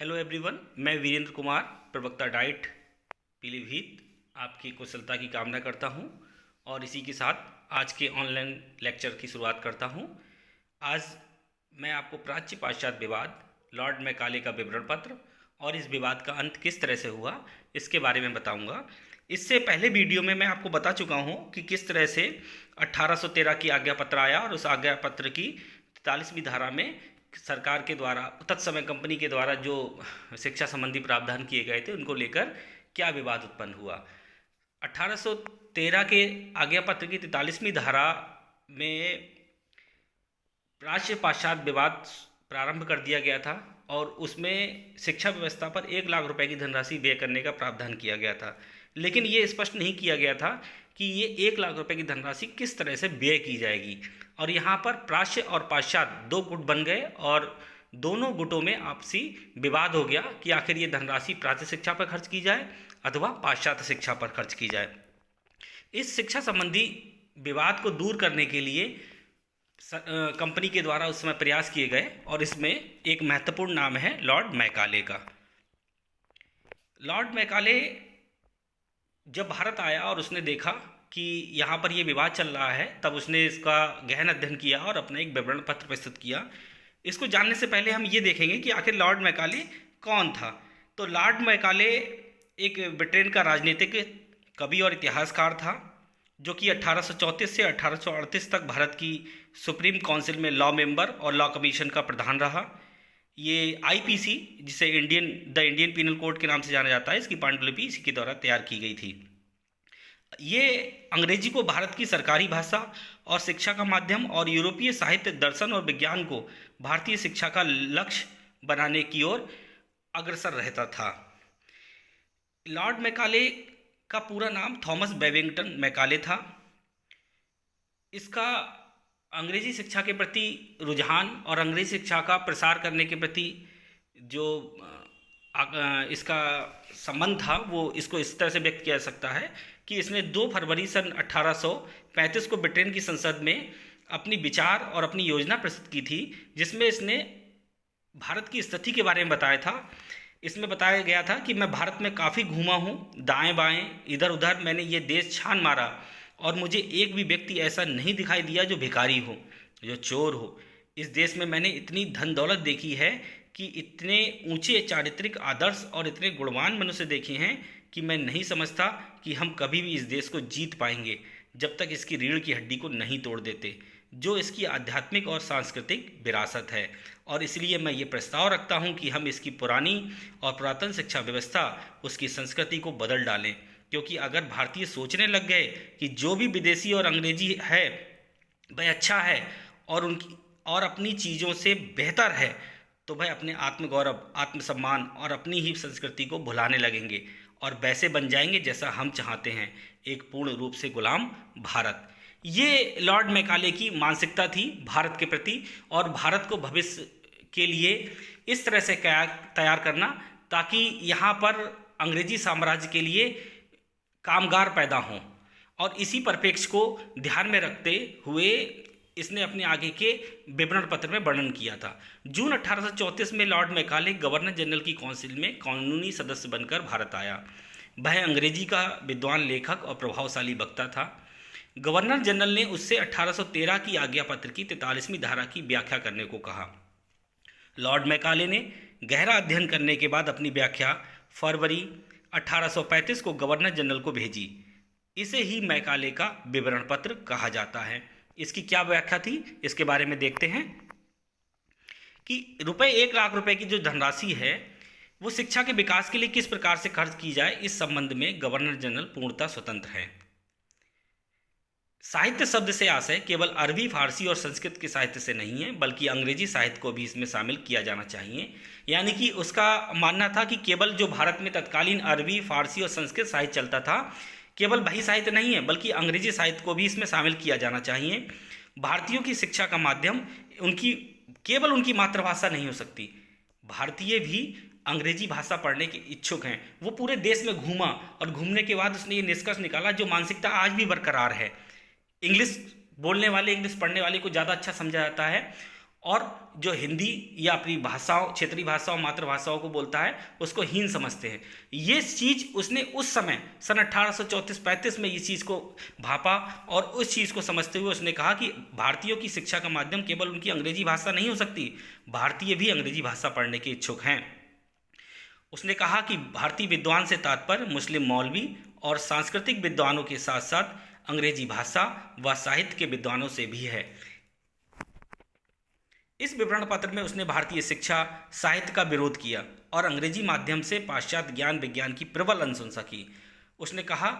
Hello everyone, मैं वीरेंद्र कुमार, प्रवक्ता diet Pilibhit, आपकी कुशलता की कामना करता हूं और इसी के साथ आज के ऑनलाइन लेक्चर की शुरुआत करता हूं। आज मैं आपको प्राच्य पाश्चात्य विवाद, लॉर्ड मैकाले का विवरण पत्र और इस विवाद का अंत किस तरह से हुआ, इसके बारे में बताऊंगा। इससे पहले वीडियो में मैं आपको बता चुका हूं कि किस तरह से 1813 की आज्ञा पत्र आया और उस आज्ञा पत्र की 43वीं धारा में सरकार के द्वारा, तत्समय कंपनी के द्वारा जो शिक्षा संबंधी प्रावधान किए गए थे उनको लेकर क्या विवाद उत्पन्न हुआ। 1813 के आज्ञा पत्र की 43वीं धारा में प्राच्य पाश्चात्य विवाद प्रारंभ कर दिया गया था और उसमें शिक्षा व्यवस्था पर 1 लाख रुपए की धनराशि व्यय करने का प्रावधान किया गया था। लेकिन ये स्पष्ट नहीं किया गया था कि ये 1 लाख रुपए की धनराशि किस तरह से व्यय की जाएगी। और यहाँ पर प्राच्य और पाश्चात्य दो गुट बन गए और दोनों गुटों में आपसी विवाद हो गया कि आखिर ये धनराशि प्राच्य शिक्षा पर खर्च की जाए अथवा पाश्चात्य शिक्षा पर खर्च की जाए। इस शिक्षा संबंधी विवाद को दूर करने के लिए कंपनी के द्वारा उस समय प्रयास किए गए और इसमें एक महत्वपूर्ण नाम है लॉर्ड मैकाले का। लॉर्ड मैकाले जब भारत आया और उसने देखा कि यहाँ पर ये विवाद चल रहा है, तब उसने इसका गहन अध्ययन किया और अपना एक विवरण पत्र प्रस्तुत किया। इसको जानने से पहले हम ये देखेंगे कि आखिर लॉर्ड मैकाले कौन था। तो लॉर्ड मैकाले एक ब्रिटेन का राजनीतिक कवि और इतिहासकार था जो कि 1834 से 1838 तक भारत की सुप्रीम काउंसिल में लॉ मेंबर और लॉ कमीशन का प्रधान रहा। ये आईपीसी, जिसे द इंडियन पीनल कोड के नाम से जाना जाता है, इसकी पांडुलिपि इसी के द्वारा तैयार की गई थी। ये अंग्रेजी को भारत की सरकारी भाषा और शिक्षा का माध्यम और यूरोपीय साहित्य, दर्शन और विज्ञान को भारतीय शिक्षा का लक्ष्य बनाने की ओर अग्रसर रहता था। लॉर्ड मैकाले का पूरा नाम थॉमस बेबिंगटन मैकाले था। इसका अंग्रेजी शिक्षा के प्रति रुझान और अंग्रेजी शिक्षा का प्रसार करने के प्रति जो इसका संबंध था वो इसको इस तरह से व्यक्त किया जा सकता है कि इसने 2 फरवरी सन 1835 को ब्रिटेन की संसद में अपनी विचार और अपनी योजना प्रस्तुत की थी, जिसमें इसने भारत की स्थिति के बारे में बताया था। इसमें बताया गया था कि मैं भारत में काफ़ी घूमा हूँ, दाएं बाएं इधर उधर मैंने ये देश छान मारा और मुझे एक भी व्यक्ति ऐसा नहीं दिखाई दिया जो भिखारी हो, जो चोर हो। इस देश में मैंने इतनी धन दौलत देखी है कि इतने ऊंचे चारित्रिक आदर्श और इतने गुणवान मनुष्य देखे हैं कि मैं नहीं समझता कि हम कभी भी इस देश को जीत पाएंगे जब तक इसकी रीढ़ की हड्डी को नहीं तोड़ देते, जो इसकी आध्यात्मिक और सांस्कृतिक विरासत है। और इसलिए मैं ये प्रस्ताव रखता हूँ कि हम इसकी पुरानी और पुरातन शिक्षा व्यवस्था, उसकी संस्कृति को बदल डालें, क्योंकि अगर भारतीय सोचने लग गए कि जो भी विदेशी और अंग्रेजी है वह अच्छा है और अपनी चीज़ों से बेहतर है, तो वह अपने आत्मगौरव, आत्मसम्मान और अपनी ही संस्कृति को भुलाने लगेंगे और वैसे बन जाएंगे जैसा हम चाहते हैं, एक पूर्ण रूप से गुलाम भारत। ये लॉर्ड मैकाले की मानसिकता थी भारत के प्रति और भारत को भविष्य के लिए इस तरह से तैयार करना ताकि यहाँ पर अंग्रेजी साम्राज्य के लिए कामगार पैदा हों। और इसी परिप्रेक्ष्य को ध्यान में रखते हुए इसने अपने आगे के विवरण पत्र में वर्णन किया था। जून 1834 में लॉर्ड मैकाले गवर्नर जनरल की काउंसिल में कानूनी सदस्य बनकर भारत आया। वह अंग्रेजी का विद्वान लेखक और प्रभावशाली वक्ता था। गवर्नर जनरल ने उससे 1813 की आज्ञा पत्र की 43वीं धारा की व्याख्या करने को कहा। लॉर्ड मैकाले ने गहरा अध्ययन करने के बाद अपनी व्याख्या फरवरी 1835 को गवर्नर जनरल को भेजी। इसे ही मैकाले का विवरण पत्र कहा जाता है। इसकी क्या व्याख्या थी, इसके बारे में देखते हैं कि 1 लाख रुपए की जो धनराशि है वो शिक्षा के विकास के लिए किस प्रकार से खर्च की जाए, इस संबंध में गवर्नर जनरल पूर्णतः स्वतंत्र है। साहित्य शब्द से आशय केवल अरबी, फारसी और संस्कृत के साहित्य से नहीं है, बल्कि अंग्रेजी साहित्य को भी इसमें शामिल किया जाना चाहिए। यानी कि उसका मानना था कि केवल जो भारत में तत्कालीन अरबी, फारसी और संस्कृत साहित्य चलता था, केवल वही साहित्य नहीं है बल्कि अंग्रेजी साहित्य को भी इसमें शामिल किया जाना चाहिए। भारतीयों की शिक्षा का माध्यम केवल उनकी मातृभाषा नहीं हो सकती। भारतीय भी अंग्रेजी भाषा पढ़ने के इच्छुक हैं। वो पूरे देश में घूमा और घूमने के बाद उसने ये निष्कर्ष निकाला जो मानसिकता आज भी बरकरार है। इंग्लिश बोलने वाले, इंग्लिश पढ़ने वाले को ज़्यादा अच्छा समझा जाता है और जो हिंदी या अपनी भाषाओं, क्षेत्रीय भाषाओं, मातृभाषाओं को बोलता है उसको हीन समझते हैं। ये चीज़ उसने उस समय सन 1834-35 में इस चीज़ को भापा और उस चीज़ को समझते हुए उसने कहा कि भारतीयों की शिक्षा का माध्यम केवल उनकी अंग्रेजी भाषा नहीं हो सकती, भारतीय भी अंग्रेजी भाषा पढ़ने के इच्छुक हैं। उसने कहा कि भारतीय विद्वान से तात्पर्य मुस्लिम मौलवी और सांस्कृतिक विद्वानों के साथ साथ अंग्रेजी भाषा व साहित्य के विद्वानों से भी है। इस विवरण पत्र में उसने भारतीय शिक्षा साहित्य का विरोध किया और अंग्रेजी माध्यम से पाश्चात्य ज्ञान विज्ञान की प्रबल अनुशंसा की। उसने कहा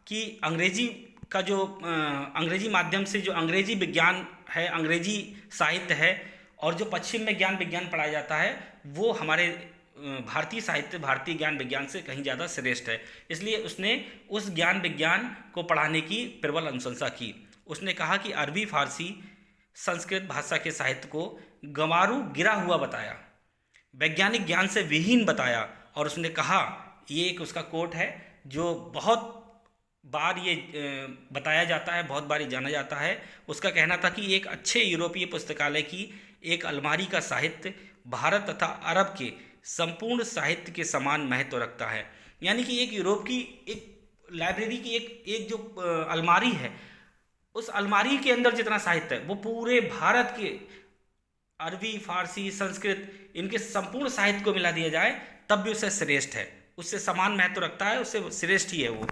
कि अंग्रेजी का जो अंग्रेजी माध्यम से जो अंग्रेजी विज्ञान है, अंग्रेजी साहित्य है और जो पश्चिम में ज्ञान विज्ञान पढ़ाया जाता है वो हमारे भारतीय साहित्य, भारतीय ज्ञान विज्ञान से कहीं ज़्यादा श्रेष्ठ है। इसलिए उसने उस ज्ञान विज्ञान को पढ़ाने की प्रबल अनुशंसा की। उसने कहा कि अरबी, फारसी, संस्कृत भाषा के साहित्य को गंवारू गिरा हुआ बताया, वैज्ञानिक ज्ञान से विहीन बताया। और उसने कहा, ये एक उसका कोट है जो बहुत बार ये बताया जाता है, बहुत बार ये जाना जाता है। उसका कहना था कि एक अच्छे यूरोपीय पुस्तकालय की एक अलमारी का साहित्य भारत तथा अरब के संपूर्ण साहित्य के समान महत्व रखता है। यानी कि एक यूरोप की एक लाइब्रेरी की एक जो अलमारी है, उस अलमारी के अंदर जितना साहित्य है वो पूरे भारत के अरबी, फारसी, संस्कृत, इनके संपूर्ण साहित्य को मिला दिया जाए तब भी उससे श्रेष्ठ है, उससे समान महत्व रखता है, उससे श्रेष्ठ ही है वो।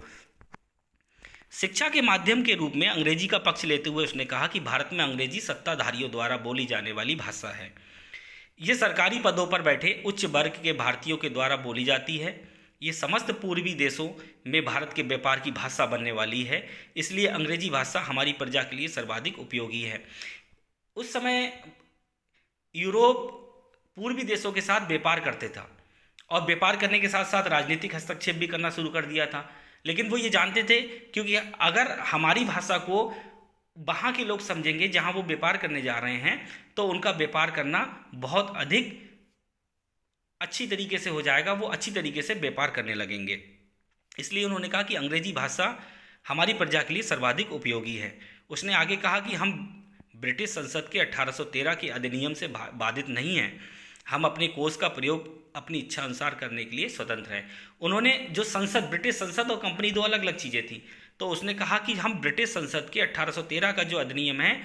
शिक्षा के माध्यम के रूप में अंग्रेजी का पक्ष लेते हुए उसने कहा कि भारत में अंग्रेजी सत्ताधारियों द्वारा बोली जाने वाली भाषा है। ये सरकारी पदों पर बैठे उच्च वर्ग के भारतीयों के द्वारा बोली जाती है। ये समस्त पूर्वी देशों में भारत के व्यापार की भाषा बनने वाली है। इसलिए अंग्रेजी भाषा हमारी प्रजा के लिए सर्वाधिक उपयोगी है। उस समय यूरोप पूर्वी देशों के साथ व्यापार करते था और व्यापार करने के साथ साथ राजनीतिक हस्तक्षेप भी करना शुरू कर दिया था। लेकिन वो ये जानते थे क्योंकि अगर हमारी भाषा को वहाँ के लोग समझेंगे जहाँ वो व्यापार करने जा रहे हैं तो उनका व्यापार करना बहुत अधिक अच्छी तरीके से हो जाएगा, वो अच्छी तरीके से व्यापार करने लगेंगे। इसलिए उन्होंने कहा कि अंग्रेजी भाषा हमारी प्रजा के लिए सर्वाधिक उपयोगी है। उसने आगे कहा कि हम ब्रिटिश संसद के 1813 के अधिनियम से बाधित नहीं हैं, हम अपने कोष का प्रयोग अपनी इच्छा अनुसार करने के लिए स्वतंत्र हैं। उन्होंने जो संसद, ब्रिटिश संसद और कंपनी दो अलग अलग चीज़ें थी, तो उसने कहा कि हम ब्रिटिश संसद के 1813 का जो अधिनियम है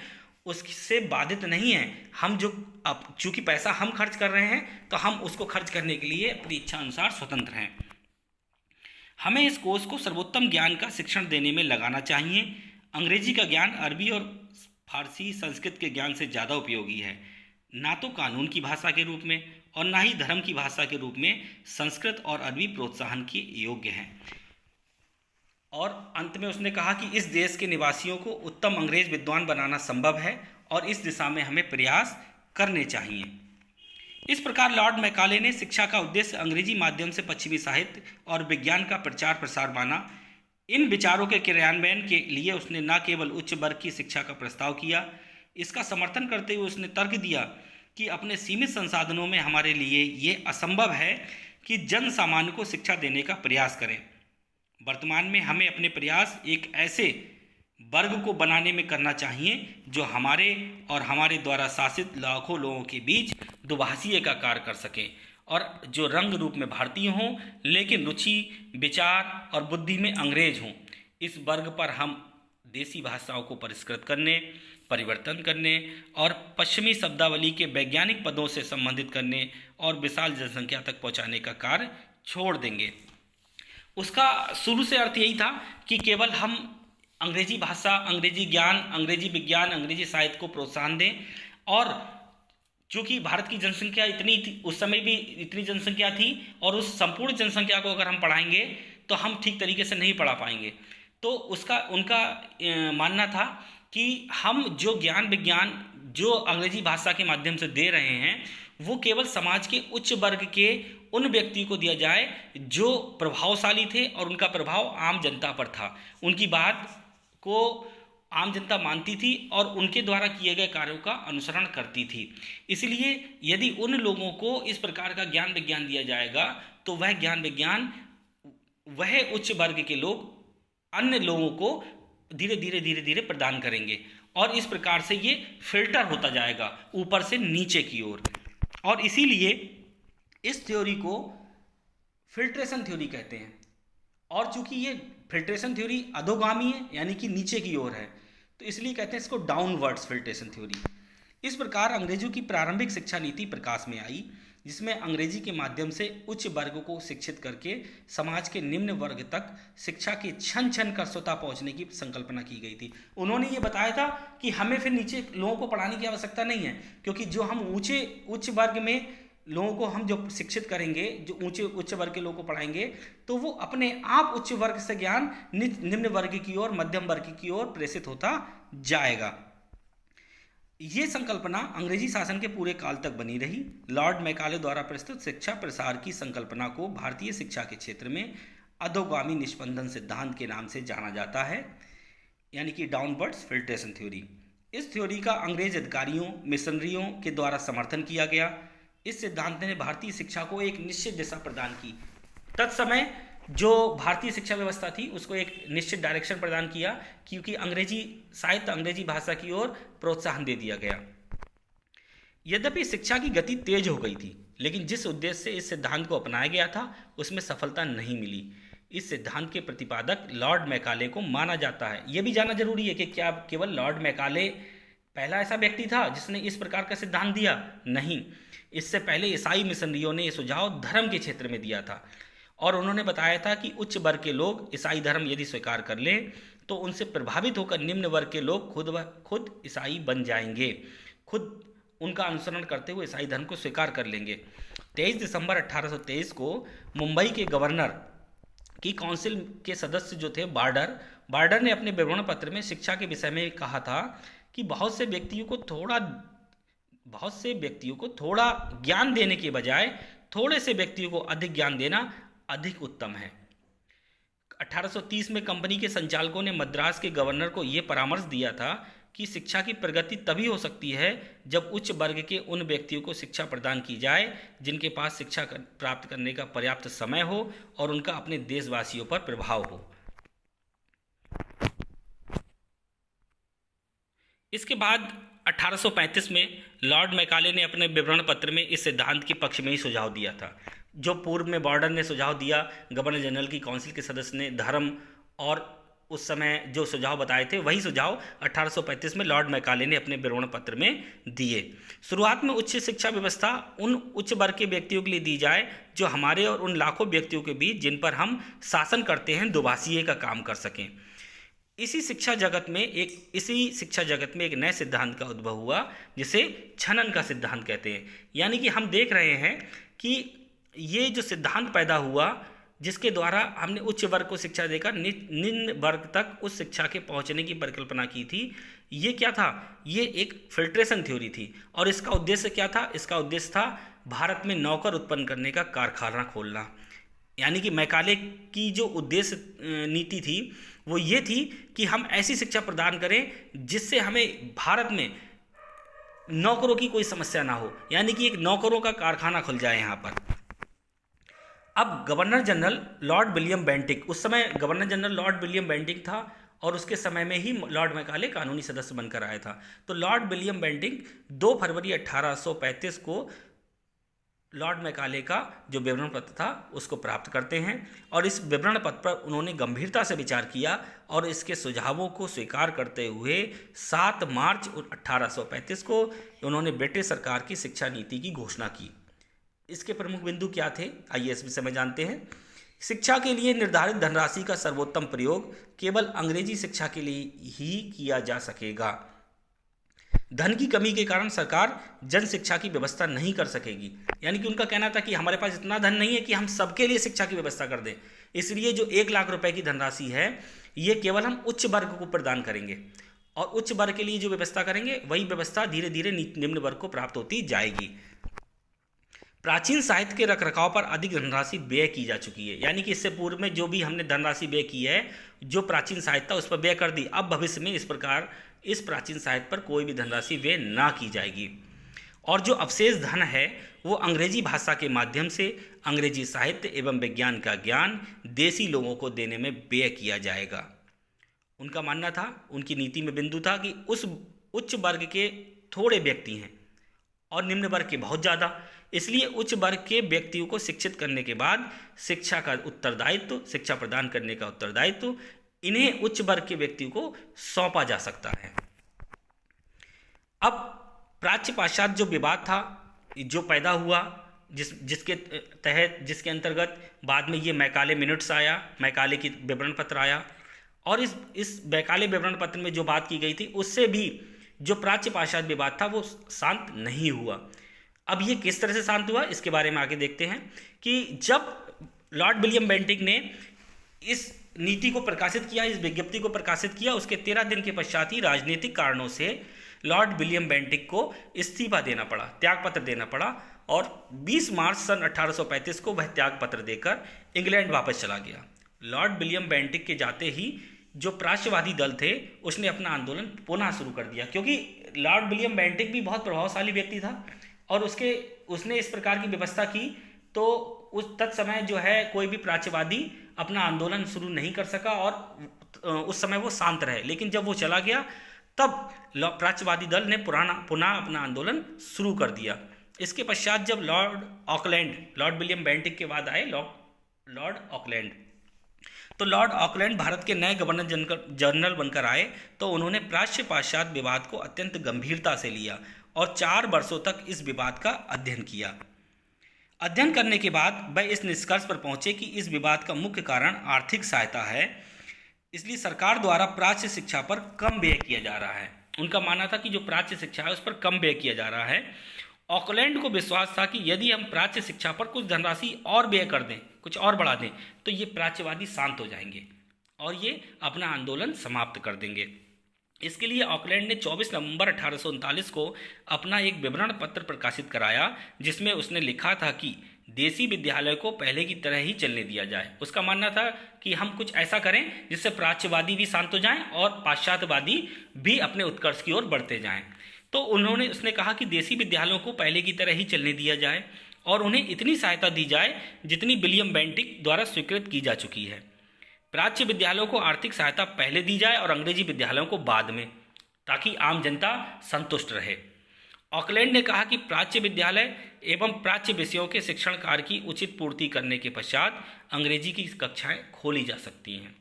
उससे बाधित नहीं हैं। हम जो अब चूँकि पैसा हम खर्च कर रहे हैं तो हम उसको खर्च करने के लिए अपनी इच्छा अनुसार स्वतंत्र हैं। हमें इस कोष को सर्वोत्तम ज्ञान का शिक्षण देने में लगाना चाहिए। अंग्रेजी का ज्ञान अरबी और फारसी, संस्कृत के ज्ञान से ज़्यादा उपयोगी है। ना तो कानून की भाषा के रूप में और ना ही धर्म की भाषा के रूप में संस्कृत और अरबी प्रोत्साहन के योग्य हैं। और अंत में उसने कहा कि इस देश के निवासियों को उत्तम अंग्रेज विद्वान बनाना संभव है और इस दिशा में हमें प्रयास करने चाहिए। इस प्रकार लॉर्ड मैकाले ने शिक्षा का उद्देश्य अंग्रेजी माध्यम से पश्चिमी साहित्य और विज्ञान का प्रचार प्रसार माना। इन विचारों के क्रियान्वयन के लिए उसने न केवल उच्च वर्ग की शिक्षा का प्रस्ताव किया, इसका समर्थन करते हुए उसने तर्क दिया कि अपने सीमित संसाधनों में हमारे लिए ये असंभव है कि जन सामान्य को शिक्षा देने का प्रयास करें। वर्तमान में हमें अपने प्रयास एक ऐसे वर्ग को बनाने में करना चाहिए जो हमारे और हमारे द्वारा शासित लाखों लोगों के बीच दुभाषीय का कार्य कर सकें और जो रंग रूप में भारतीय हों लेकिन रुचि, विचार और बुद्धि में अंग्रेज हों। इस वर्ग पर हम देसी भाषाओं को परिष्कृत करने, परिवर्तन करने और पश्चिमी शब्दावली के वैज्ञानिक पदों से संबंधित करने और विशाल जनसंख्या तक पहुंचाने का कार्य छोड़ देंगे। उसका शुरू से अर्थ यही था कि केवल हम अंग्रेजी भाषा, अंग्रेजी ज्ञान, अंग्रेजी विज्ञान, अंग्रेजी साहित्य को प्रोत्साहन दें। और चूँकि भारत की जनसंख्या इतनी थी, उस समय भी इतनी जनसंख्या थी और उस संपूर्ण जनसंख्या को अगर हम पढ़ाएंगे तो हम ठीक तरीके से नहीं पढ़ा पाएंगे। तो उनका मानना था कि हम जो ज्ञान विज्ञान जो अंग्रेजी भाषा के माध्यम से दे रहे हैं वो केवल समाज के उच्च वर्ग के उन व्यक्ति को दिया जाए जो प्रभावशाली थे और उनका प्रभाव आम जनता पर था, उनकी बात को आम जनता मानती थी और उनके द्वारा किए गए कार्यों का अनुसरण करती थी। इसलिए यदि उन लोगों को इस प्रकार का ज्ञान विज्ञान दिया जाएगा तो वह ज्ञान विज्ञान वह उच्च वर्ग के लोग अन्य लोगों को धीरे धीरे प्रदान करेंगे और इस प्रकार से ये फिल्टर होता जाएगा ऊपर से नीचे की ओर। और इसीलिए इस थ्योरी को फिल्ट्रेशन थ्योरी कहते हैं। और चूंकि ये फिल्ट्रेशन थ्योरी अधोगामी है यानी कि नीचे की ओर है, तो इसलिए कहते हैं इसको डाउनवर्ड्स फिल्ट्रेशन थ्योरी। इस प्रकार अंग्रेजों की प्रारंभिक शिक्षा नीति प्रकाश में आई, जिसमें अंग्रेजी के माध्यम से उच्च वर्ग को शिक्षित करके समाज के निम्न वर्ग तक शिक्षा के क्षण क्षण का स्वतः पहुंचने की संकल्पना की गई थी। उन्होंने ये बताया था कि हमें फिर नीचे लोगों को पढ़ाने की आवश्यकता नहीं है, क्योंकि जो हम उच्च वर्ग में लोगों को हम जो शिक्षित करेंगे, जो उच्च वर्ग के लोगों को पढ़ाएंगे, तो वो अपने आप उच्च वर्ग से ज्ञान निम्न वर्ग की ओर, मध्यम वर्ग की ओर प्रेषित होता जाएगा। ये संकल्पना अंग्रेजी शासन के पूरे काल तक बनी रही। लॉर्ड मैकाले द्वारा प्रस्तुत शिक्षा प्रसार की संकल्पना को भारतीय शिक्षा के क्षेत्र में अधोगामी निष्पंदन सिद्धांत के नाम से जाना जाता है, यानी कि डाउनवर्ड्स फिल्ट्रेशन थ्योरी। इस थ्योरी का अंग्रेज अधिकारियों, मिशनरियों के द्वारा समर्थन किया गया। इस सिद्धांत ने भारतीय शिक्षा को एक निश्चित दिशा प्रदान की। तत्समय जो भारतीय शिक्षा व्यवस्था थी उसको एक निश्चित डायरेक्शन प्रदान किया, क्योंकि अंग्रेजी साहित्य, अंग्रेजी भाषा की ओर प्रोत्साहन दे दिया गया। यद्यपि शिक्षा की गति तेज हो गई थी, लेकिन जिस उद्देश्य से इस सिद्धांत को अपनाया गया था उसमें सफलता नहीं मिली। इस सिद्धांत के प्रतिपादक लॉर्ड मैकाले को माना जाता है। यह भी जानना जरूरी है कि क्या केवल लॉर्ड मैकाले पहला ऐसा व्यक्ति था जिसने इस प्रकार का सिद्धांत दिया? नहीं, इससे पहले ईसाई मिशनरियों ने यह सुझाव धर्म के क्षेत्र में दिया था, और उन्होंने बताया था कि उच्च वर्ग के लोग ईसाई धर्म यदि स्वीकार कर लें तो उनसे प्रभावित होकर निम्न वर्ग के लोग खुद ईसाई बन जाएंगे, खुद उनका अनुसरण करते हुए ईसाई धर्म को स्वीकार कर लेंगे। 23 दिसंबर 1823 को मुंबई के गवर्नर की काउंसिल के सदस्य जो थे बार्डर ने अपने विवरण पत्र में शिक्षा के विषय में कहा था कि बहुत से व्यक्तियों को थोड़ा ज्ञान देने के बजाय थोड़े से व्यक्तियों को अधिक ज्ञान देना अधिक उत्तम है। 1830 में कंपनी के संचालकों ने मद्रास के गवर्नर को यह परामर्श दिया था कि शिक्षा की प्रगति तभी हो सकती है जब उच्च वर्ग के उन व्यक्तियों को शिक्षा प्रदान की जाए जिनके पास शिक्षा प्राप्त करने का पर्याप्त समय हो और उनका अपने देशवासियों पर प्रभाव हो। इसके बाद 1835 में लॉर्ड मैकाले ने अपने विवरण पत्र में इस सिद्धांत के पक्ष में ही सुझाव दिया था। जो पूर्व में बॉर्डर ने सुझाव दिया, गवर्नर जनरल की काउंसिल के सदस्य ने धर्म और उस समय जो सुझाव बताए थे, वही सुझाव 1835 में लॉर्ड मैकाले ने अपने विवरण पत्र में दिए। शुरुआत में उच्च शिक्षा व्यवस्था उन उच्च वर्ग के व्यक्तियों के लिए दी जाए जो हमारे और उन लाखों व्यक्तियों के बीच जिन पर हम शासन करते हैं दुभाषिए का काम कर सकें। इसी शिक्षा जगत में एक नए सिद्धांत का उद्भव हुआ जिसे छनन का सिद्धांत कहते हैं। यानी कि हम देख रहे हैं कि ये जो सिद्धांत पैदा हुआ जिसके द्वारा हमने उच्च वर्ग को शिक्षा देकर निम्न वर्ग तक उस शिक्षा के पहुंचने की परिकल्पना की थी, ये क्या था? ये एक फिल्ट्रेशन थ्योरी थी। और इसका उद्देश्य क्या था? इसका उद्देश्य था भारत में नौकर उत्पन्न करने का कारखाना खोलना। यानी कि मैकाले की जो उद्देश्य नीति थी वो ये थी कि हम ऐसी शिक्षा प्रदान करें जिससे हमें भारत में नौकरों की कोई समस्या ना हो, यानी कि एक नौकरों का कारखाना खुल जाए यहाँ पर। अब governor general Lord William Bentinck, उस समय governor general Lord William Bentinck था और उसके समय में ही लॉर्ड मैकाले कानूनी सदस्य बनकर आया था। तो लॉर्ड विलियम बेंटिक 2 फरवरी 1835 को लॉर्ड मैकाले का जो विवरण पत्र था उसको प्राप्त करते हैं और इस विवरण पत्र पर उन्होंने गंभीरता से विचार किया और इसके सुझावों को स्वीकार करते हुए 7 मार्च 1835 को उन्होंने ब्रिटिश सरकार की शिक्षा नीति की घोषणा की। इसके प्रमुख बिंदु क्या थे, आइए इस विषय में जानते हैं। शिक्षा के लिए निर्धारित धनराशि का सर्वोत्तम प्रयोग केवल अंग्रेजी शिक्षा के लिए ही किया जा सकेगा। धन की कमी के कारण सरकार जन शिक्षा की व्यवस्था नहीं कर सकेगी। यानी कि उनका कहना था कि हमारे पास इतना धन नहीं है कि हम सबके लिए शिक्षा की व्यवस्था कर दें, इसलिए जो 1 लाख रुपए की धनराशि है ये केवल हम उच्च वर्ग को प्रदान करेंगे और उच्च वर्ग के लिए जो व्यवस्था करेंगे वही व्यवस्था धीरे धीरे निम्न वर्ग को प्राप्त होती जाएगी। प्राचीन साहित्य के रखरखाव पर अधिक धनराशि व्यय की जा चुकी है। यानी कि इससे पूर्व में जो भी हमने धनराशि व्यय की है, जो प्राचीन साहित्य था उस पर व्यय कर दी, अब भविष्य में इस प्रकार इस प्राचीन साहित्य पर कोई भी धनराशि व्यय ना की जाएगी। और जो अवशेष धन है वो अंग्रेजी भाषा के माध्यम से अंग्रेजी साहित्य एवं विज्ञान का ज्ञान देसी लोगों को देने में व्यय किया जाएगा। उनका मानना था, उनकी नीति में बिंदु था कि उस उच्च वर्ग के थोड़े व्यक्ति हैं और निम्न वर्ग के बहुत ज़्यादा, इसलिए उच्च वर्ग के व्यक्तियों को शिक्षित करने के बाद शिक्षा का उत्तरदायित्व, शिक्षा प्रदान करने का उत्तरदायित्व इन्हें उच्च वर्ग के व्यक्तियों को सौंपा जा सकता है। अब प्राच्य पाश्चात्य जो विवाद था, जो पैदा हुआ, जिसके अंतर्गत बाद में ये मैकाले मिनट्स आया, मैकाले की विवरण पत्र आया, और इस मैकाले विवरण पत्र में जो बात की गई थी उससे भी जो प्राच्य पाश्चात्य विवाद था वो शांत नहीं हुआ। अब ये किस तरह से शांत हुआ इसके बारे में आगे देखते हैं कि जब लॉर्ड विलियम बेंटिक ने इस नीति को प्रकाशित किया, इस विज्ञप्ति को प्रकाशित किया, उसके 13 दिन के पश्चात ही राजनीतिक कारणों से लॉर्ड विलियम बेंटिक को इस्तीफा देना पड़ा, त्यागपत्र देना पड़ा, और 20 मार्च सन 1835 को वह त्यागपत्र देकर इंग्लैंड वापस चला गया। लॉर्ड विलियम बेंटिक के जाते ही जो प्राच्यवादी दल थे उसने अपना आंदोलन पुनः शुरू कर दिया, क्योंकि लॉर्ड विलियम बेंटिक भी बहुत प्रभावशाली व्यक्ति था और उसने इस प्रकार की व्यवस्था की, तो उस तत्समय जो है कोई भी प्राच्यवादी अपना आंदोलन शुरू नहीं कर सका और उस समय वो शांत रहे। लेकिन जब वो चला गया तब प्राच्यवादी दल ने पुनः अपना आंदोलन शुरू कर दिया। इसके पश्चात जब लॉर्ड विलियम बेंटिक के बाद आए लॉर्ड ऑकलैंड, तो लॉर्ड ऑकलैंड भारत के नए गवर्नर जनरल बनकर आए, तो उन्होंने प्राच्य पाश्चात्य विवाद को अत्यंत गंभीरता से लिया और 4 वर्षों तक इस विवाद का अध्ययन किया। अध्ययन करने के बाद वह इस निष्कर्ष पर पहुंचे कि इस विवाद का मुख्य कारण आर्थिक सहायता है, इसलिए सरकार द्वारा प्राच्य शिक्षा पर कम व्यय किया जा रहा है। उनका मानना था कि जो प्राच्य शिक्षा है उस पर कम व्यय किया जा रहा है। ऑकलैंड को विश्वास था कि यदि हम प्राच्य शिक्षा पर कुछ धनराशि और व्यय कर दें, कुछ और बढ़ा दें, तो ये प्राच्यवादी शांत हो जाएंगे और ये अपना आंदोलन समाप्त कर देंगे। इसके लिए ऑकलैंड ने 24 नवंबर 1839 को अपना एक विवरण पत्र प्रकाशित कराया, जिसमें उसने लिखा था कि देसी विद्यालय को पहले की तरह ही चलने दिया जाए। उसका मानना था कि हम कुछ ऐसा करें जिससे प्राच्यवादी भी शांत हो जाएं और पाश्चात्यवादी भी अपने उत्कर्ष की ओर बढ़ते जाएं। तो उसने कहा कि देसी विद्यालयों को पहले की तरह ही चलने दिया जाए और उन्हें इतनी सहायता दी जाए जितनी विलियम बेंटिक द्वारा स्वीकृत की जा चुकी है। प्राच्य विद्यालयों को आर्थिक सहायता पहले दी जाए और अंग्रेजी विद्यालयों को बाद में, ताकि आम जनता संतुष्ट रहे। ऑकलैंड ने कहा कि प्राच्य विद्यालय एवं प्राच्य विषयों के शिक्षण कार्य की उचित पूर्ति करने के पश्चात अंग्रेजी की कक्षाएं खोली जा सकती हैं।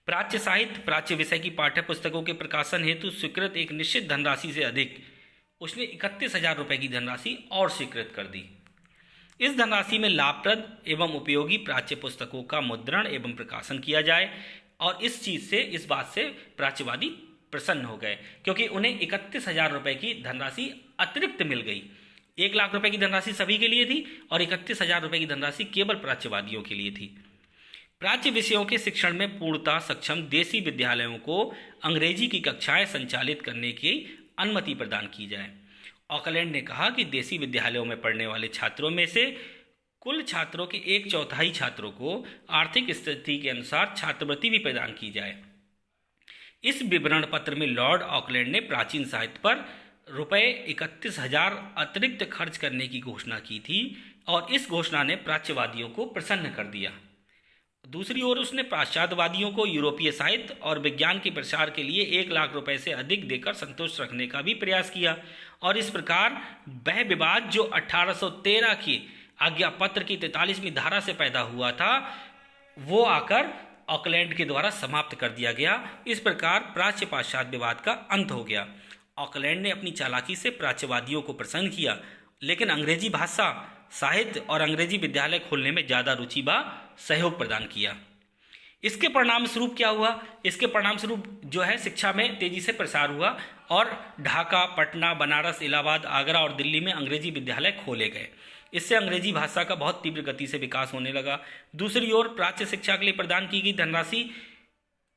प्राच्य साहित्य, प्राच्य विषय की पाठ्य पुस्तकों के प्रकाशन हेतु स्वीकृत एक निश्चित धनराशि से अधिक उसने 31,000 रुपये की धनराशि और स्वीकृत कर दी। इस धनराशि में लाभप्रद एवं उपयोगी प्राच्य पुस्तकों का मुद्रण एवं प्रकाशन किया जाए, और इस बात से प्राच्यवादी प्रसन्न हो गए, क्योंकि उन्हें 31,000 रुपये की धनराशि अतिरिक्त मिल गई। 1 लाख रुपए की धनराशि सभी के लिए थी और 31,000 रुपये की धनराशि केवल प्राच्यवादियों के लिए थी। प्राच्य विषयों के शिक्षण में पूर्णतः सक्षम देसी विद्यालयों को अंग्रेजी की कक्षाएं संचालित करने की अनुमति प्रदान की जाए। ऑकलैंड ने कहा कि देसी विद्यालयों में पढ़ने वाले छात्रों में से कुल छात्रों के 1/4 छात्रों को आर्थिक स्थिति के अनुसार छात्रवृत्ति भी प्रदान की जाए। इस विवरण पत्र में लॉर्ड ऑकलैंड ने प्राचीन साहित्य पर रुपये 31,000 अतिरिक्त खर्च करने की घोषणा की थी और इस घोषणा ने प्राच्यवादियों को प्रसन्न कर दिया। दूसरी ओर उसने पाश्चात्यवादियों को यूरोपीय साहित्य और विज्ञान के प्रसार के लिए 1 लाख रुपए से अधिक देकर संतुष्ट रखने का भी प्रयास किया, और इस प्रकार वह विवाद जो 1813 की आज्ञा पत्र की 43वीं धारा से पैदा हुआ था वो आकर ऑकलैंड के द्वारा समाप्त कर दिया गया। इस प्रकार प्राच्य पाश्चात्य विवाद का अंत हो गया। ऑकलैंड ने अपनी चालाकी से प्राच्यवादियों को प्रसन्न किया, लेकिन अंग्रेजी भाषा, साहित्य और अंग्रेजी विद्यालय खोलने में ज़्यादा रुचि व सहयोग प्रदान किया। इसके परिणाम स्वरूप क्या हुआ? इसके परिणाम स्वरूप जो है शिक्षा में तेजी से प्रसार हुआ और ढाका, पटना, बनारस, इलाहाबाद, आगरा और दिल्ली में अंग्रेजी विद्यालय खोले गए। इससे अंग्रेजी भाषा का बहुत तीव्र गति से विकास होने लगा। दूसरी ओर प्राच्य शिक्षा के लिए प्रदान की गई धनराशि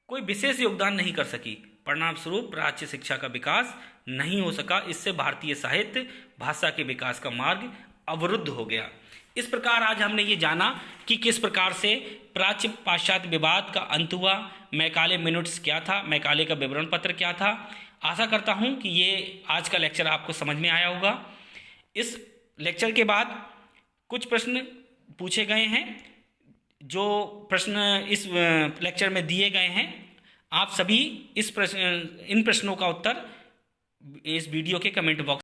कोई विशेष योगदान नहीं कर सकी। परिणाम स्वरूप प्राच्य शिक्षा का विकास नहीं हो सका। इससे भारतीय साहित्य भाषा के विकास का मार्ग अवरुद्ध हो गया। इस प्रकार आज हमने ये जाना कि किस प्रकार से प्राच्य पाश्चात्य विवाद का अंत हुआ, मैकाले मिनट्स क्या था, मैकाले का विवरण पत्र क्या था। आशा करता हूँ कि ये आज का लेक्चर आपको समझ में आया होगा। इस लेक्चर के बाद कुछ प्रश्न पूछे गए हैं। जो प्रश्न इस लेक्चर में दिए गए हैं आप सभी इन प्रश्नों का उत्तर इस वीडियो के कमेंट बॉक्स